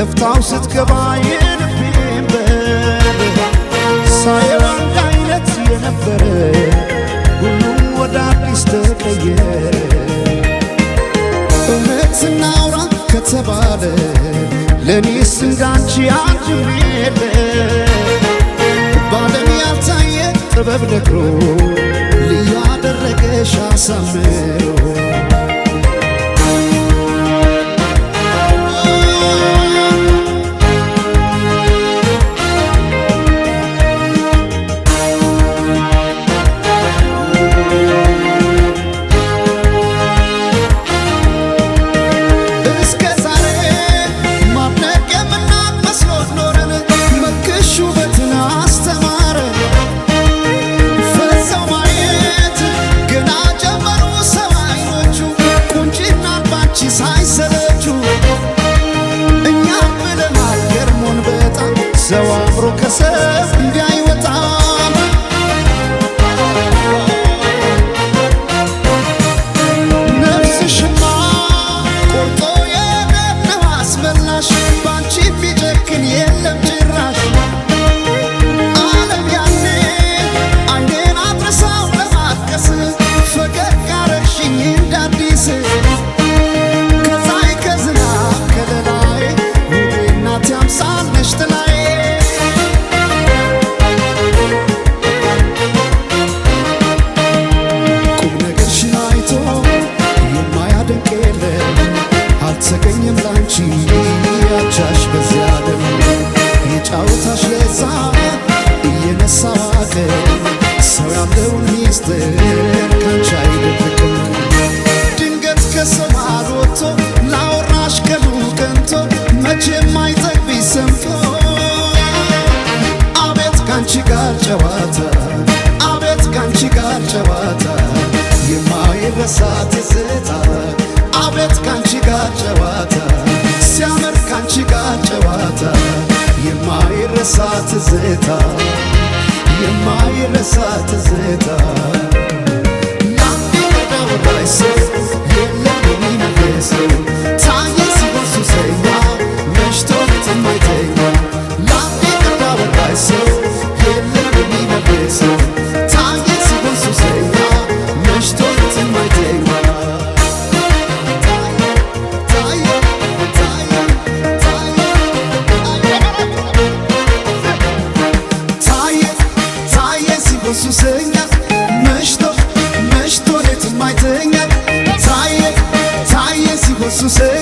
ከፍታው ስትገባ የልቤን በር ሳየው አንድ አይነት የነበረ ሁሉም ወደ አዲስ ተቀየረ። እውነት እናውራ ከተባለ ለኔስ እንዳንቺ አንድም የለ ባለም ያልታየ ጥበብ ነግሮ ልዩ አደረገሽ አሳምሮ ሰው አምሮ ከሰብ እንዳይወጣ ነፍስሽማ ቆርጦ የነነው አስመላሽ ባንቺ ቢጨክን የለም ጭራሽ ዓለም ያኔ አይኔን አድረሳው ለማቀስ ፈገግ አረግሽኝ እንዳዲስ ከፀሐይ ከዝናብ ከለላይ ውቤ እናቴ አምሳል ነሽ ጥላዬ አልተገኘም ላንቺ ያቻሽ በዚያ ዓለም የጫወታሽ ለዛ እየነሳ ዋቀር ሰው ያለውን ሚስጥር ካንቺ አይደብቅም። ድንገት ከሰው መሃል ወጥቶ ላወራሽ ቀኑ ቀንቶ መቼም አይጠግብሽ ሰምቶ አቤት ካንቺ ጋር ጨዋታ አቤት ካንቺ ጋር ጨዋታ የማይረሳ ትዝታ አቤት ካንቺ ጋር ጨዋታ ሲያምር ካንቺ ጋር ጨዋታ የማይረሳ ትዝታ የማይረሳ ትዝታ ላንዴ ወዳወራሽ ሰው የለም የሚመልሰው ታየ ሲሆን ሱሰኛ መሽቶ የማይተኛ ላንዴ ወዳወራሽ ሰው የለም የሚመልሰው ታየ ሲሆን ሱሰኛ መሽቶ የማይተኛ ሱሰኛ መሽቶ ሌት የማይተኛ ታየ ሲሆን ሱሰኛ